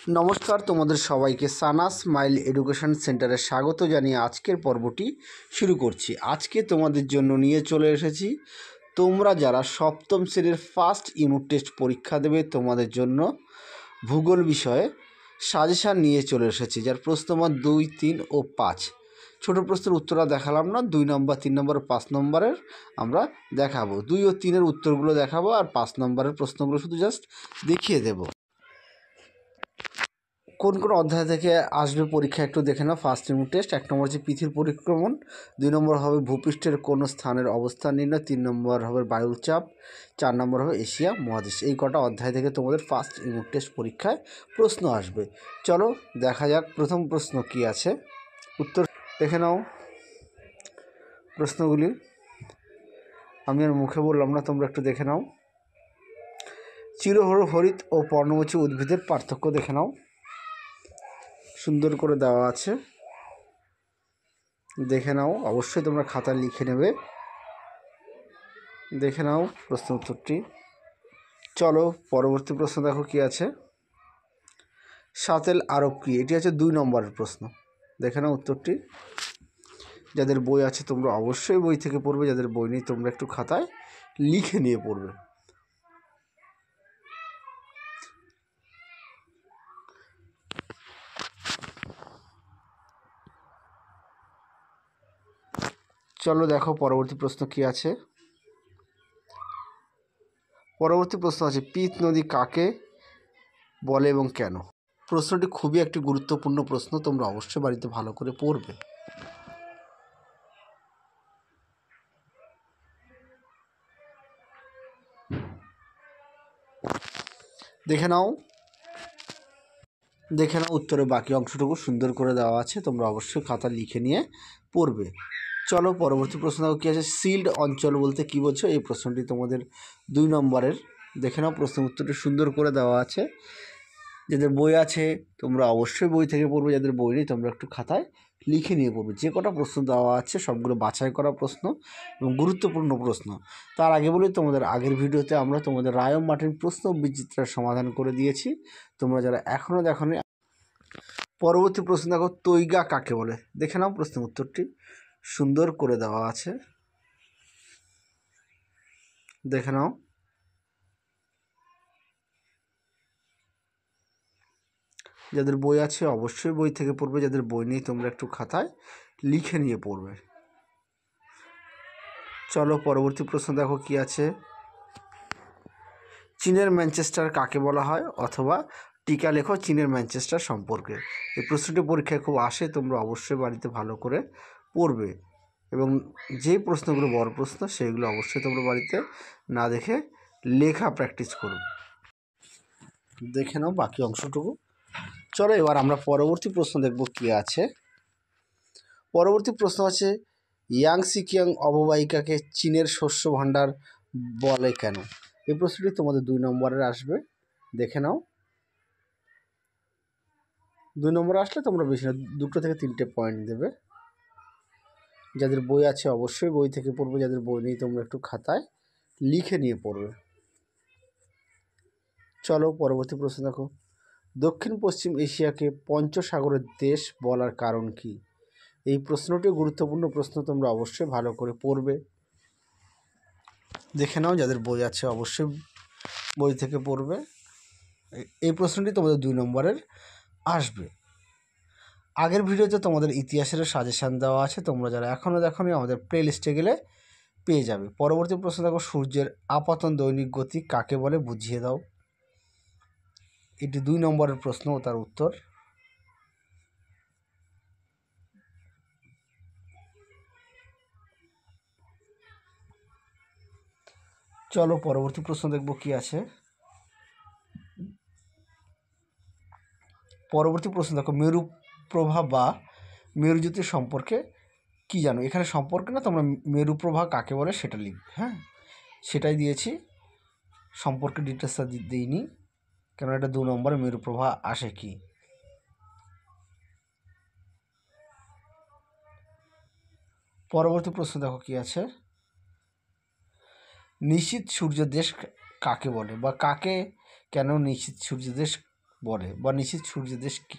নমস্কার, তোমাদের সবাইকে সানা স্মাইল এডুকেশন সেন্টারে স্বাগত জানিয়ে আজকের পর্বটি শুরু করছি। আজকে তোমাদের জন্য নিয়ে চলে এসেছি তোমরা যারা সপ্তম শ্রেণীর ফার্স্ট ইউনিট টেস্ট পরীক্ষা দেবে তোমাদের জন্য ভূগোল বিষয়ে সাজেশান নিয়ে চলে এসেছি, যার প্রশ্নমান 2, 3 ও 5। ছোটো প্রশ্নের উত্তরটা দেখালাম না, 2 নম্বর, 3 নম্বর, 5 নম্বরের আমরা দেখাবো। 2 ও 3-এর উত্তরগুলো দেখাবো, আর 5 নম্বরের প্রশ্নগুলো শুধু জাস্ট দেখিয়ে দেবো। কোন কোন অধ্যায় থেকে আসবে পরীক্ষা একটু দেখে নাও। ফার্স্ট ইউনিট টেস্ট 1 নম্বর হচ্ছে পৃথিবীর পরিক্রমণ, 2 নম্বর হবে ভূপৃষ্ঠের কোন স্থানের অবস্থান নির্ণয়, 3 নম্বর হবে বায়ুর চাপ, 4 নম্বর হবে এশিয়া মহাদেশ। এই কটা অধ্যায় থেকে তোমাদের ফার্স্ট ইউনিট টেস্ট পরীক্ষায় প্রশ্ন আসবে। চলো দেখা যাক প্রথম প্রশ্ন কি আছে। উত্তর দেখে নাও প্রশ্নগুলি, আমি আর মুখে বললাম না, তোমরা একটু দেখে নাও। চিরহরিৎ ও পর্ণমোচী উদ্ভিদের পার্থক্য দেখে নাও, সুন্দর করে দেওয়া আছে, দেখে নাও। অবশ্যই তোমরা খাতায় লিখে নেবে, দেখে নাও প্রশ্ন উত্তরটি। চলো পরবর্তী প্রশ্ন দেখো কি আছে। সাতেল আরব কি? এটি আছে 2 নম্বরের প্রশ্ন, দেখে নাও উত্তরটি। যাদের বই আছে তোমরা অবশ্যই বই থেকে পড়বে, যাদের বই নেই তোমরা একটু খাতায় লিখে নিয়ে পড়বে। চলো দেখো পরবর্তী প্রশ্ন কি আছে। পরবর্তী প্রশ্ন আছে পিত নদী কাকে বলে এবং কেন? প্রশ্নটি খুবই একটি গুরুত্বপূর্ণ প্রশ্ন, তোমরা অবশ্যই বাড়িতে ভালো করে পড়বে। দেখে নাও উত্তরের বাকি অংশটুকু সুন্দর করে দেওয়া আছে, তোমরা অবশ্যই খাতা লিখে নিয়ে পড়বে। চলো পরবর্তী প্রশ্ন কী আছে। সিল্ড অঞ্চল বলতে কী বোঝো? এই প্রশ্নটি তোমাদের 2 নম্বরের, দেখে নাও প্রশ্ন উত্তরটি সুন্দর করে দেওয়া আছে। যাদের বই আছে তোমরা অবশ্যই বই থেকে পড়বে, যাদের বই নেই তোমরা একটু খাতায় লিখে নিয়ে পড়বে। যে কটা প্রশ্ন দেওয়া আছে সবগুলো বাছাই করা প্রশ্ন এবং গুরুত্বপূর্ণ প্রশ্ন। তার আগে বলি, তোমাদের আগের ভিডিওতে আমরা তোমাদের রায়ম মার্টিন প্রশ্ন বিচিত্রার সমাধান করে দিয়েছি, তোমরা যারা এখনও দেখোনি। পরবর্তী প্রশ্ন দেখো, তৈগা কাকে বলে? দেখে নাও প্রশ্ন উত্তরটি সুন্দর করে দেওয়া আছে, দেখে নাও। যাদের বই আছে অবশ্যই বই থেকে পড়বে, যাদের বই নেই তোমরা একটু খাতায় লিখে নিয়ে পড়বে। চলো পরবর্তী প্রশ্ন দেখো কি আছে। চীনের ম্যানচেস্টার কাকে বলা হয়? অথবা টিকা লেখো চীনের ম্যানচেস্টার সম্পর্কে। এই প্রশ্নটি পরীক্ষায় খুব আসে, তোমরা অবশ্যই বাড়িতে ভালো করে পড়বে এবং যে প্রশ্নগুলো বড় প্রশ্ন সেইগুলো অবশ্যই তোমরা বাড়িতে না দেখে লেখা প্র্যাকটিস করবে। দেখে নাও বাকি অংশটুকু। চলো এবার আমরা পরবর্তী প্রশ্ন দেখব কি আছে। পরবর্তী প্রশ্ন আছে ইয়াংসিকিয়াং অববাহিকাকে চীনের শস্য ভাণ্ডার বলে কেন? এই প্রশ্নটি তোমাদের 2 নম্বরের আসবে, দেখে নাও। 2 নম্বরে আসলে তোমরা বেশি না 2 থেকে 3টে পয়েন্ট দেবে। যাদের বই আছে অবশ্যই বই থেকে পড়বে, যাদের বই নেই তোমরা একটু খাতায় লিখে নিয়ে পড়বে। চলো পরবর্তী প্রশ্ন দেখো। দক্ষিণ পশ্চিম এশিয়াকে পঞ্চসাগরের দেশ বলার কারণ কি? এই প্রশ্নটি গুরুত্বপূর্ণ প্রশ্ন, তোমরা অবশ্যই ভালো করে পড়বে। দেখে নাও যাদের বই আছে অবশ্যই বই থেকে পড়বে। এই প্রশ্নটি তোমাদের 2 নম্বরের আসবে। আগের ভিডিওতে তোমাদের ইতিহাসের সাজেশান দেওয়া আছে, তোমরা যারা এখনও দেখোনি আমাদের প্লে লিস্টে গেলে পেয়ে যাবে। পরবর্তী প্রশ্ন দেখো, সূর্যের আপাতন দৈনিক গতি কাকে বলে বুঝিয়ে দাও। এটি 2 নম্বরের প্রশ্ন ও তার উত্তর। চলো পরবর্তী প্রশ্ন দেখব কি আছে। পরবর্তী প্রশ্ন দেখো, মেরু প্রভা বা মেরুজ্যোতি সম্পর্কে কি জানো? এখানে সম্পর্কে না, তোমরা মেরু প্রভা কাকে বলে সেটা লিখবে। হ্যাঁ, সেটাই দিয়েছি, সম্পর্কে ডিটেলসটা দিইনি, কেন এটা 2 নম্বরে মেরু প্রভা আসে কি। পরবর্তী প্রশ্ন দেখো কি আছে। নিশ্চিত সূর্য দেশ কাকে বলে, বা কাকে কেন নিশ্চিত সূর্য দেশ বলে বা নিশ্চিত সূর্যদেশ কী?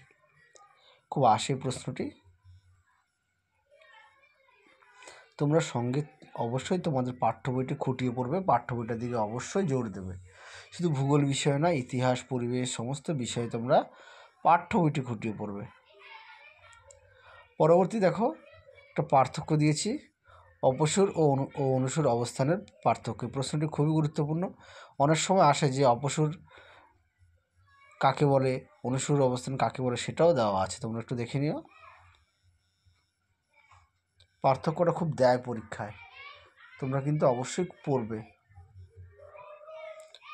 খুব আসে প্রশ্নটি। তোমরা সঙ্গে অবশ্যই তোমাদের পাঠ্য বইটি খুঁটিয়ে পড়বে, পাঠ্য বইটার দিকে অবশ্যই জোর দেবে। শুধু ভূগোল বিষয় নয়, ইতিহাস, পরিবেশ সমস্ত বিষয়ে তোমরা পাঠ্য বইটি খুঁটিয়ে পড়বে। পরবর্তী দেখো, একটা পার্থক্য দিয়েছি, অপসর ও অনুসর অবস্থানের পার্থক্য। প্রশ্নটি খুবই গুরুত্বপূর্ণ। অনেক সময় আসে যে অপসর কাকে বলে, অনুসর অবস্থান কাকে বলে, সেটাও দেওয়া আছে, তোমরা একটু দেখে নিও। পার্থক্যটা খুব দেয় পরীক্ষায়, তোমরা কিন্তু অবশ্যই পড়বে।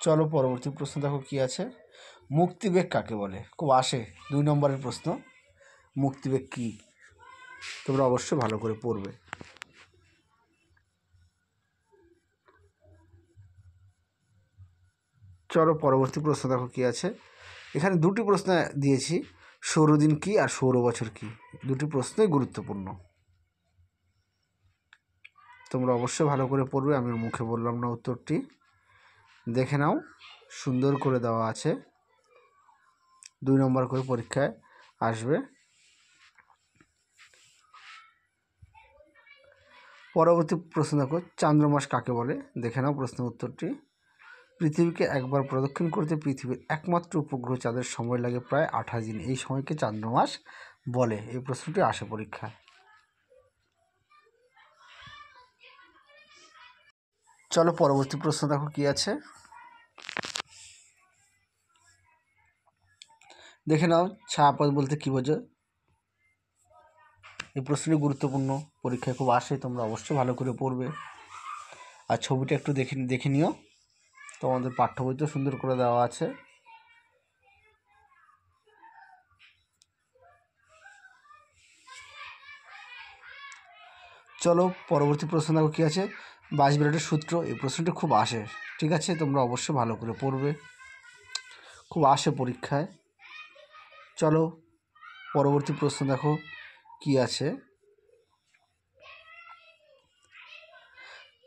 চলো পরবর্তী প্রশ্ন দেখো কি আছে। মুক্তিবেগ কাকে বলে? খুব আসে, 2 নম্বরের প্রশ্ন। মুক্তিবেগ কী? তোমরা অবশ্যই ভালো করে পড়বে। চলো পরবর্তী প্রশ্ন দেখো কি আছে। এখানে 2টি প্রশ্ন দিয়েছি, সৌরদিন কী আর সৌর বছর কী। 2টি প্রশ্নই গুরুত্বপূর্ণ, তোমরা অবশ্যই ভালো করে পড়বে। আমি মুখে বললাম না উত্তরটি, দেখে নাও, সুন্দর করে দেওয়া আছে, 2 নম্বর করে পরীক্ষায় আসবে। পরবর্তী প্রশ্ন দেখো, চান্দ্রমাস কাকে বলে? দেখে নাও প্রশ্নের উত্তরটি। পৃথিবীকে একবার প্রদক্ষিণ করতে পৃথিবীর একমাত্র উপগ্রহ চাঁদের সময় লাগে প্রায় 28 দিন। এই সময়কে চান্দ্রমাস বলে। এই প্রশ্নটি আসে পরীক্ষায়। চলো পরবর্তী প্রশ্ন দেখো কি আছে। দেখে নাও, ছায়াপথ বলতে কী বোঝো? এই প্রশ্নটি গুরুত্বপূর্ণ, পরীক্ষায় খুব আসে, তোমরা অবশ্যই ভালো করে পড়বে। আর ছবিটা একটু দেখে নিও, তোমাদের পাঠ্য বইতেও সুন্দর করে দেওয়া আছে। চলো পরবর্তী প্রশ্ন দেখো কী আছে। বায়ুবিরাটের সূত্র। এই প্রশ্নটি খুব আসে, ঠিক আছে, তোমরা অবশ্যই ভালো করে পড়বে, খুব আসে পরীক্ষায়। চলো পরবর্তী প্রশ্ন দেখো কি আছে।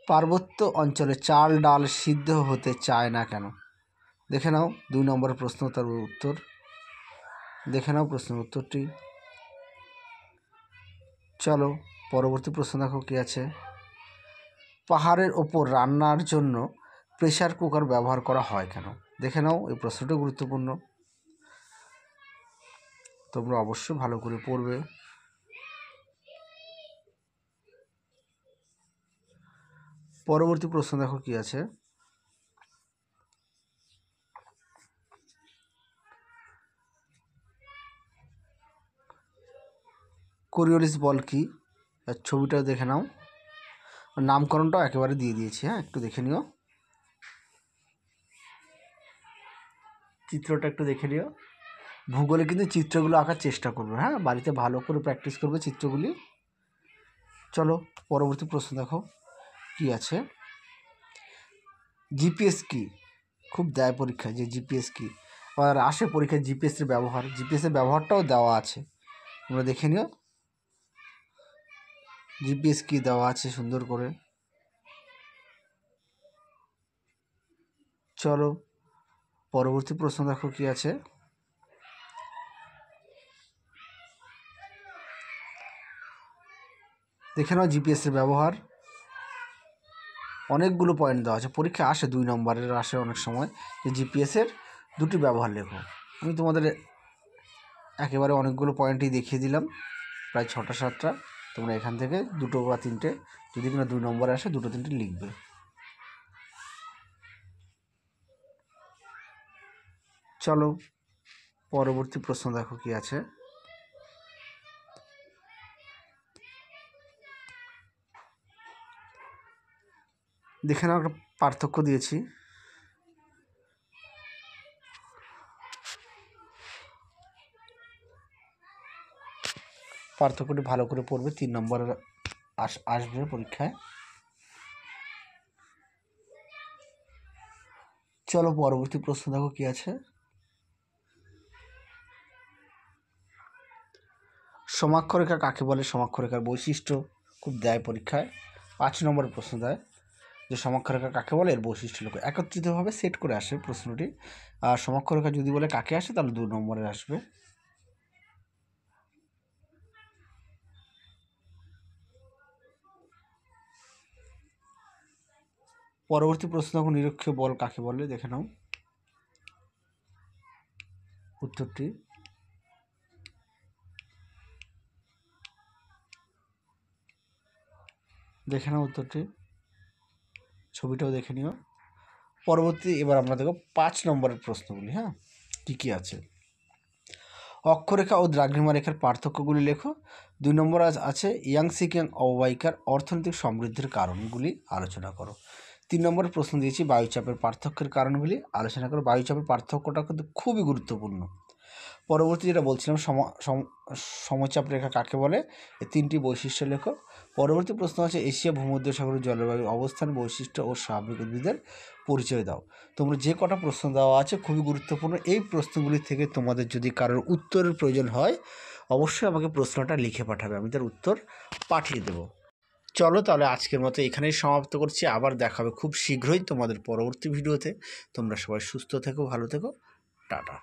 পার্বত্য অঞ্চলে চাল ডাল সিদ্ধ হতে চায় না কেন? দেখে নাও, 2 নম্বরের প্রশ্ন, তার উত্তর দেখে নাও প্রশ্নের উত্তরটি। চলো পরবর্তী প্রশ্ন দেখো কি আছে। পাহাড়ের ওপর রান্নার জন্য প্রেসার কুকার ব্যবহার করা হয় কেন? দেখে নাও, এই প্রশ্নটি গুরুত্বপূর্ণ, তোমরা অবশ্যই ভালো করে পড়বে। পরবর্তী প্রশ্ন দেখো কি আছে। কোরিওলিস বল কি? ছবিটাও দেখে নাও, নামকরণটাও একেবারে দিয়ে দিয়েছি, হ্যাঁ, একটু দেখে নিও, চিত্রটা একটু দেখে নিও। ভূগোলে কিন্তু চিত্রগুলো আঁকার চেষ্টা করবে, হ্যাঁ, বাড়িতে ভালো করে প্র্যাকটিস করবে চিত্রগুলি। চলো পরবর্তী প্রশ্ন দেখো কি আছে। জিপিএস কি? খুব দেয় পরীক্ষায় যে জিপিএস কি, আর আসে পরীক্ষায় জিপিএসের ব্যবহার, জিপিএসের ব্যবহারটাও দেওয়া আছে, তোমরা দেখে নিও, জিপিএস কি দেওয়া আছে সুন্দর করে। চলো পরবর্তী প্রশ্ন দেখো কি আছে। দেখে নাও জিপিএসের ব্যবহার, অনেকগুলো পয়েন্ট দেওয়া আছে, পরীক্ষায় আসে 2 নম্বরের আসে অনেক সময়, যে জিপিএসের 2টি ব্যবহার লেখো। আমি তোমাদের একেবারে অনেকগুলো পয়েন্টই দেখিয়ে দিলাম, প্রায় 6টা 7টা, তোমরা এখান থেকে 2টো বা 3টে, যদি কিনা 2 নম্বরে আসে 2টো 3টে লিখবে। চলো পরবর্তী প্রশ্ন দেখো কি আছে। দেখে নাও, একটা পার্থক্য দিয়েছি, পার্থক্যটি ভালো করে পড়বে, 3 নম্বরের আসবে পরীক্ষায়। চলো পরবর্তী প্রশ্ন দেখো কি আছে। সমাক্ষরেখা কাকে বলে? সমাক্ষরেখার বৈশিষ্ট্য খুব দেয় পরীক্ষায়, 5 নম্বরের প্রশ্ন দেয়। যে সমক্ষরেখা কাকে বলে এর বৈশিষ্ট্য লেখো। একত্রিতভাবে সেট করে আসে প্রশ্নটি। আর সমক্ষরেখা যদি বলে কাকে আসে তাহলে 2 নম্বরে আসবে। পরবর্তী প্রশ্ন দেখো, নিরক্ষীয় বল কাকে বলে দেখে নাও উত্তরটি। দেখে নাও উত্তরটি, ছবিটাও দেখে নিও। পরবর্তী এবার আমরা দেখো 5 নম্বরের প্রশ্নগুলি। হ্যাঁ, কী আছে। অক্ষরেখা ও দ্রাঘিমা রেখার পার্থক্যগুলি লেখো। 2 নম্বর আছে ইয়াংসিকিয়াং অববাহিকার অর্থনৈতিক সমৃদ্ধির কারণগুলি আলোচনা করো। 3 নম্বরের প্রশ্ন দিয়েছি বায়ুচাপের পার্থক্যের কারণগুলি আলোচনা করো। বায়ুচাপের পার্থক্যটা কিন্তু খুবই গুরুত্বপূর্ণ। পরবর্তী যেটা বলছিলাম সমচাপ রেখা কাকে বলে, এই 3টি বৈশিষ্ট্য লেখো। পরবর্তী প্রশ্ন আছে এশিয়া ভূমধ্যসাগরের জলবায়ু অবস্থান বৈশিষ্ট্য ও স্বাভাবিক উদ্ভিদের পরিচয় দাও। তোমরা যে কটা প্রশ্ন দেওয়া আছে খুবই গুরুত্বপূর্ণ। এই প্রশ্নগুলি থেকে তোমাদের যদি কারোর উত্তরের প্রয়োজন হয় অবশ্যই আমাকে প্রশ্নটা লিখে পাঠাবে, আমি তার উত্তর পাঠিয়ে দেবো। চলো তাহলে আজকের মতো এখানেই সমাপ্ত করছি। আবার দেখা হবে খুব শীঘ্রই তোমাদের পরবর্তী ভিডিওতে। তোমরা সবাই সুস্থ থেকো, ভালো থেকো, টাটা।